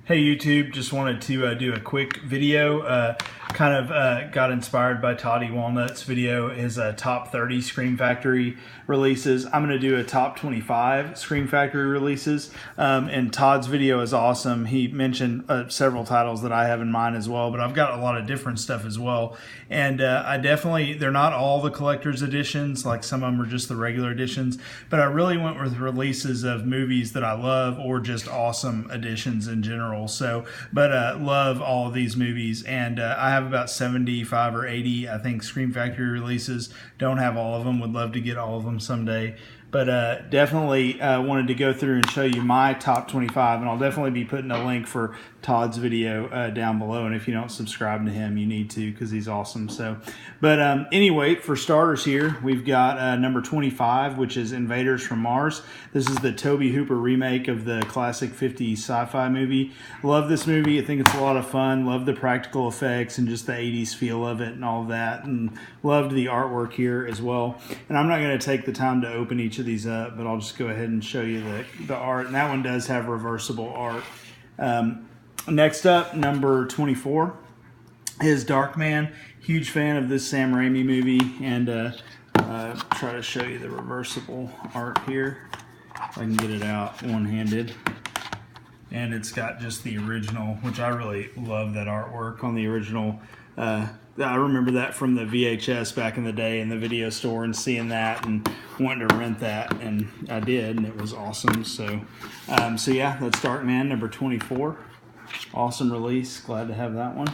Hey YouTube, just wanted to do a quick video. Got inspired by Todd E Walnuts' video, his top 30 Scream Factory releases. I'm going to do a top 25 Scream Factory releases. And Todd's video is awesome. He mentioned several titles that I have in mind as well, but I've got a lot of different stuff as well. And they're not all the collector's editions, like some of them are just the regular editions, but I really went with releases of movies that I love or just awesome editions in general. So, love all of these movies, and I have about 75 or 80, I think, Scream Factory releases. Don't have all of them. Would love to get all of them someday. But definitely wanted to go through and show you my top 25, and I'll definitely be putting a link for Todd's video down below. And if you don't subscribe to him, you need to, because he's awesome. So, but anyway, for starters here, we've got number 25, which is Invaders from Mars. This is the Tobe Hooper remake of the classic 50s sci-fi movie. Love this movie. I think it's a lot of fun. Love the practical effects and just the 80s feel of it and all of that. And loved the artwork here as well. And I'm not going to take the time to open each of these up, but I'll just go ahead and show you the art. And that one does have reversible art. Next up, number 24 is Darkman. Huge fan of this Sam Raimi movie, and try to show you the reversible art here. If I can get it out one-handed. And it's got just the original, which I really love that artwork on the original. I remember that from the VHS back in the day in the video store and seeing that and wanting to rent that, and I did, and it was awesome. So yeah, that's Darkman, number 24. Awesome release. Glad to have that one.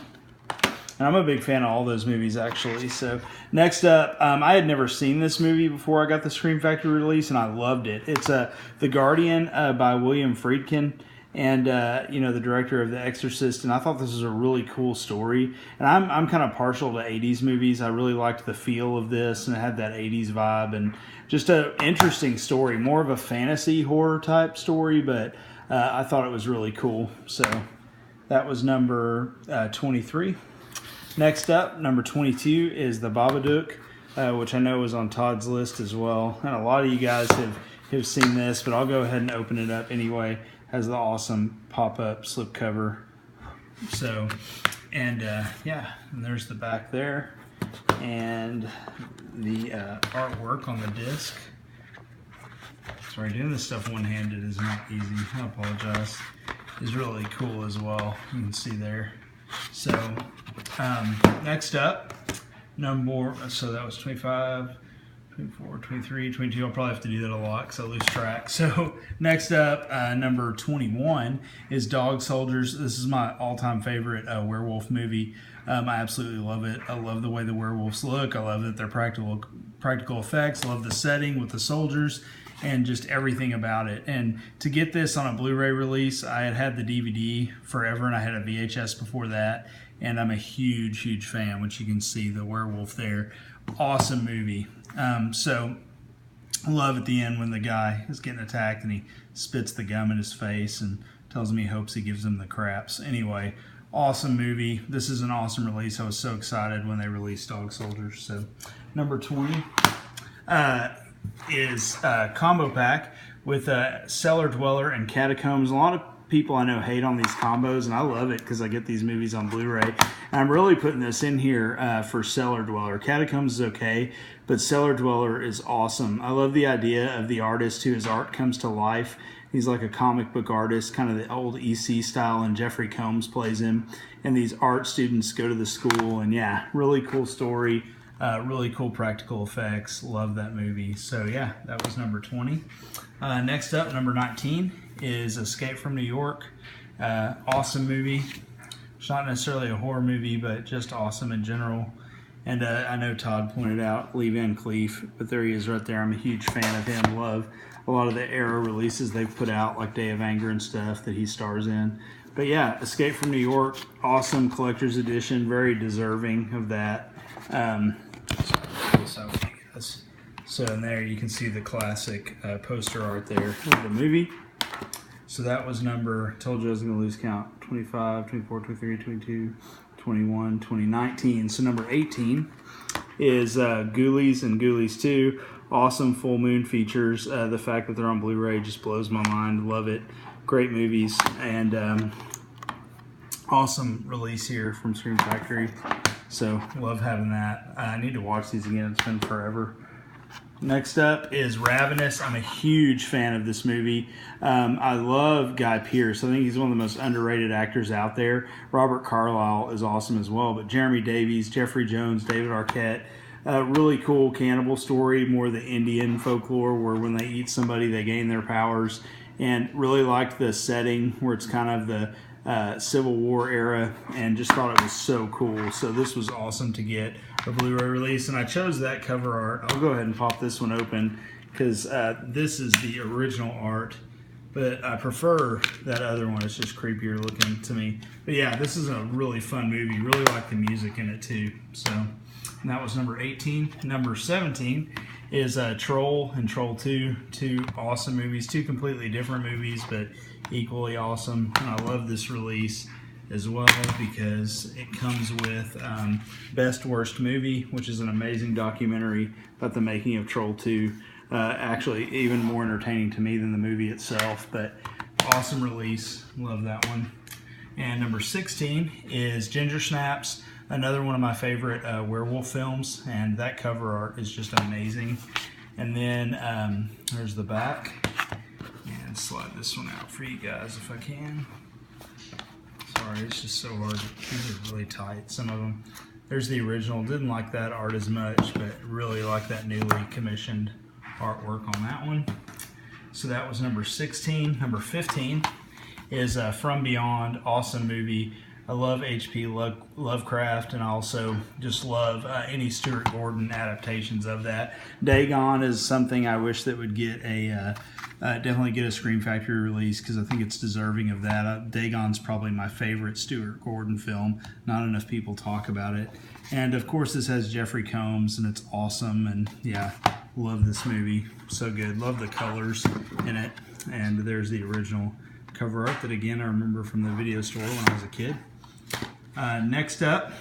And I'm a big fan of all those movies, actually. So next up, I had never seen this movie before I got the Scream Factory release, and I loved it. It's The Guardian by William Friedkin, and the director of The Exorcist. And I thought this was a really cool story. And I'm kind of partial to 80s movies. I really liked the feel of this, and it had that 80s vibe, and just an interesting story. More of a fantasy horror type story, but I thought it was really cool. So that was number 23. Next up, number 22 is the Babadook, which I know was on Todd's list as well. And a lot of you guys have seen this, but I'll go ahead and open it up anyway. Has the awesome pop-up slipcover. So, and yeah, and there's the back there. And the artwork on the disc. Sorry, doing this stuff one-handed is not easy. I apologize. Is really cool as well. You can see there. So, next up, so that was 25, 24, 23, 22. I'll probably have to do that a lot because I lose track. So, next up, number 21 is Dog Soldiers. This is my all-time favorite werewolf movie. I absolutely love it. I love the way the werewolves look. I love that they're practical effects. Love the setting with the soldiers and just everything about it. And to get this on a Blu-ray release, I had the DVD forever, and I had a VHS before that, and I'm a huge fan, which you can see the werewolf there. Awesome movie. So love at the end when the guy is getting attacked and he spits the gum in his face and tells him he hopes he gives him the craps. Anyway, awesome movie. This is an awesome release. I was so excited when they released Dog Soldiers. So number 20 is combo pack with Cellar Dweller and Catacombs. A lot of people I know hate on these combos, and I love it because I get these movies on Blu-ray. And I'm really putting this in here for Cellar Dweller. Catacombs is okay, but Cellar Dweller is awesome. I love the idea of the artist who his art comes to life. He's like a comic book artist, kind of the old EC style, and Jeffrey Combs plays him. And these art students go to the school, and yeah, really cool story. Really cool practical effects. Love that movie. So yeah, that was number 20. Next up, number 19 is Escape from New York. Awesome movie. It's not necessarily a horror movie, but just awesome in general. And I know Todd pointed out Lee Van Cleef, but there he is right there. I'm a huge fan of him. Love a lot of the era releases they've put out, like Day of Anger and stuff that he stars in. But yeah, Escape from New York, awesome collector's edition, very deserving of that. So in there you can see the classic poster art there of the movie. So that was told you I was going to lose count, 25, 24, 23, 22, 21, 2019. So number 18 is Ghoulies and Ghoulies 2. Awesome full moon features. The fact that they're on Blu-ray just blows my mind. Love it. Great movies. And Awesome release here from Scream Factory. So love having that. I need to watch these again. It's been forever. Next up is Ravenous. I'm a huge fan of this movie. I love Guy Pearce. I think he's one of the most underrated actors out there. Robert Carlyle is awesome as well. But Jeremy Davies, Jeffrey Jones, David Arquette. Really cool cannibal story, more the Indian folklore where when they eat somebody they gain their powers. And really liked the setting where it's kind of the Civil War era, and just thought it was so cool. So this was awesome to get a Blu-ray release, and I chose that cover art. I'll go ahead and pop this one open because this is the original art, but I prefer that other one. It's just creepier looking to me. But yeah, this is a really fun movie. Really like the music in it too. So, and that was number 18. Number 17 is Troll and Troll 2. Two awesome movies, two completely different movies, but equally awesome. And I love this release as well because it comes with Best Worst Movie, which is an amazing documentary about the making of Troll 2. Actually, even more entertaining to me than the movie itself, but awesome release. Love that one. And number 16 is Ginger Snaps, another one of my favorite werewolf films, and that cover art is just amazing. And then there's the back. And slide this one out for you guys if I can. Sorry, it's just so hard. These are really tight, some of them. There's the original. Didn't like that art as much, but really like that newly commissioned artwork on that one. So that was number 16. Number 15 is From Beyond. Awesome movie. I love H.P. Lovecraft, and I also just love any Stuart Gordon adaptations of that. Dagon is something I wish that would get a definitely get a Scream Factory release because I think it's deserving of that. Dagon's probably my favorite Stuart Gordon film. Not enough people talk about it. And of course this has Jeffrey Combs, and it's awesome, and yeah, love this movie. So good. Love the colors in it. And there's the original cover art that again I remember from the video store when I was a kid. Next up,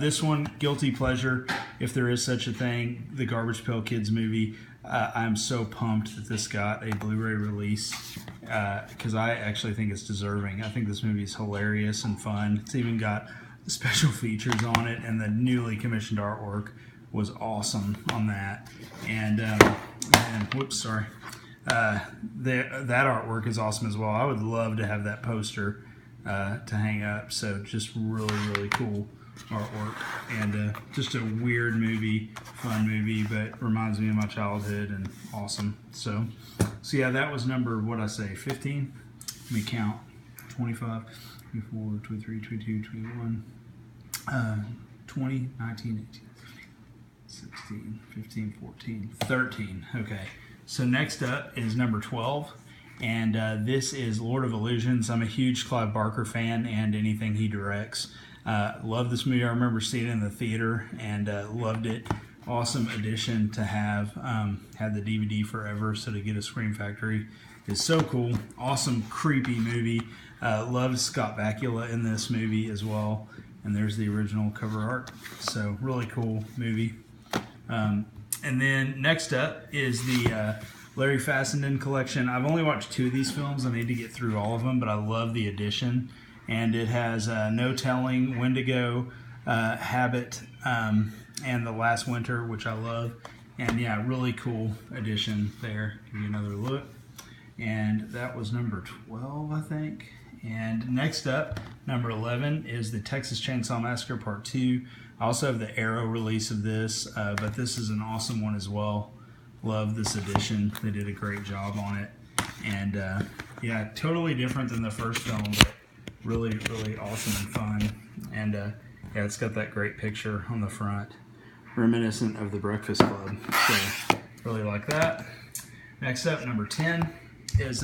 this one, Guilty Pleasure, if there is such a thing, the Garbage Pail Kids movie. I'm so pumped that this got a Blu-ray release because I actually think it's deserving. I think this movie is hilarious and fun. It's even got special features on it, and the newly commissioned artwork was awesome on that. And whoops, sorry. That artwork is awesome as well. I would love to have that poster to hang up. So just really, really cool artwork, and just a weird movie, fun movie, but reminds me of my childhood and awesome. So yeah, that was number, what'd I say, 15? Let me count. 25, 24, 23, 22, 21, 20, 19, 18, 16, 15, 14, 13. Okay. So next up is number 12, and this is Lord of Illusions. I'm a huge Clive Barker fan and anything he directs. Love this movie. I remember seeing it in the theater and loved it. Awesome addition to have. Had the DVD forever, so to get a Scream Factory is so cool. Awesome, creepy movie. Loved Scott Bakula in this movie as well. And there's the original cover art. So really cool movie. And then next up is the Larry Fessenden collection. I've only watched 2 of these films. I need to get through all of them, but I love the edition. And it has No Telling, Wendigo, Habit, and The Last Winter, which I love. And yeah, really cool edition there. Give you another look. And that was number 12, I think. And next up, number 11, is the Texas Chainsaw Massacre Part 2. I also have the Arrow release of this, but this is an awesome one as well. Love this edition. They did a great job on it. And yeah, totally different than the first film, but really, really awesome and fun. And yeah, it's got that great picture on the front, reminiscent of the Breakfast Club. So really like that. Next up, number 10 is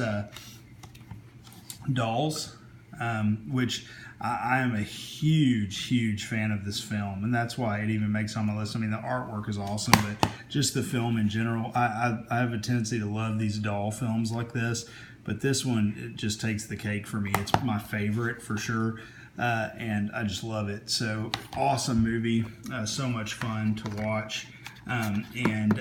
Dolls, which I am a huge, huge fan of this film, and that's why it even makes on my list. I mean, the artwork is awesome, but just the film in general, I have a tendency to love these doll films like this, but this one, it just takes the cake for me. It's my favorite for sure, and I just love it. So awesome movie, so much fun to watch, and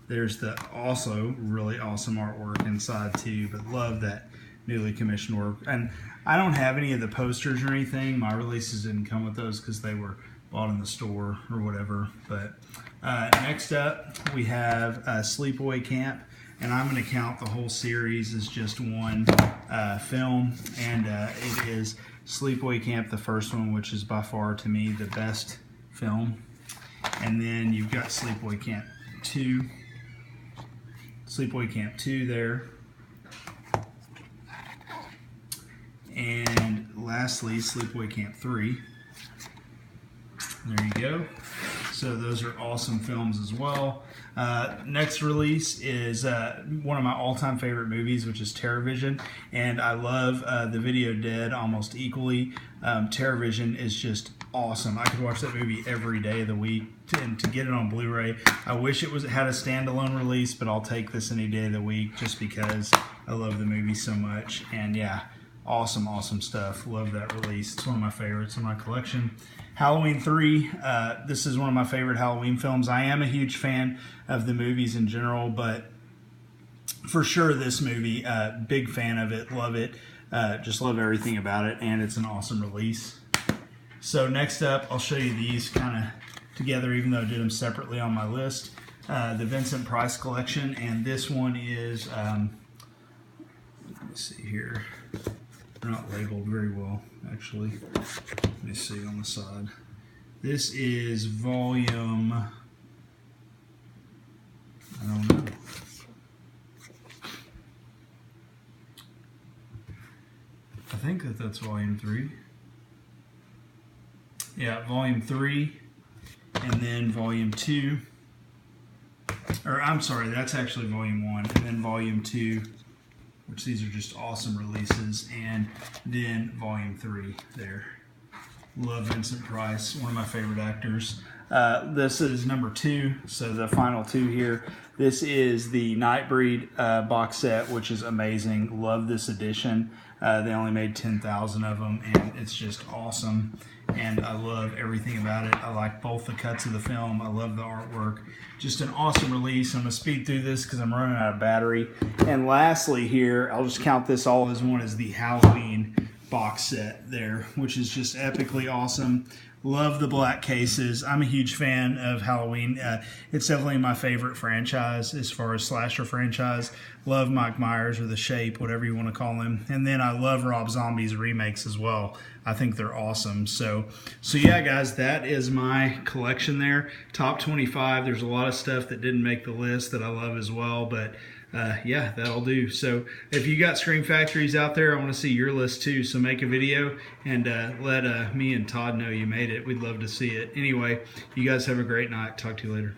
there's the also really awesome artwork inside too, but love that newly commissioned work. And I don't have any of the posters or anything. My releases didn't come with those because they were bought in the store or whatever. But next up, we have Sleepaway Camp. And I'm going to count the whole series as just one film. And it is Sleepaway Camp, the first one, which is by far, to me, the best film. And then you've got Sleepaway Camp 2. Sleepaway Camp 2 there. And lastly, Sleepaway Camp 3. There you go. So those are awesome films as well. Next release is one of my all-time favorite movies, which is Terra Vision. And I love The Video Dead almost equally. Terra Vision is just awesome. I could watch that movie every day of the week. And to get it on Blu-ray, I wish it had a standalone release, but I'll take this any day of the week just because I love the movie so much. And yeah, awesome, awesome stuff. Love that release. It's one of my favorites in my collection. Halloween 3, this is one of my favorite Halloween films. I am a huge fan of the movies in general, but for sure this movie, big fan of it, love it. Just love everything about it, and it's an awesome release. So next up, I'll show you these kind of together, even though I did them separately on my list. The Vincent Price collection, and this one is, let me see here. They're not labeled very well, actually. Let me see on the side. This is volume, I don't know. I think that's volume 3. Yeah, volume 3, and then volume 2. Or I'm sorry, that's actually volume 1, and then volume 2. Which these are just awesome releases, and then volume 3 there. Love Vincent Price, one of my favorite actors. This is number 2, so the final 2 here. This is the Nightbreed box set, which is amazing. Love this edition. They only made 10,000 of them, and it's just awesome. And I love everything about it. I like both the cuts of the film. I love the artwork. Just an awesome release. I'm going to speed through this because I'm running out of battery. And lastly here, I'll just count this all as one, is the Halloween box set there, which is just epically awesome. Love the black cases. I'm a huge fan of Halloween. It's definitely my favorite franchise as far as slasher franchise. Love Mike Myers, or The Shape, whatever you want to call him. And then I love Rob Zombie's remakes as well. I think they're awesome. So yeah, guys, that is my collection there. Top 25. There's a lot of stuff that didn't make the list that I love as well, but yeah, that'll do. So if you got Scream Factories out there, I want to see your list too. So make a video and let me and Todd know you made it. We'd love to see it. Anyway, you guys have a great night. Talk to you later.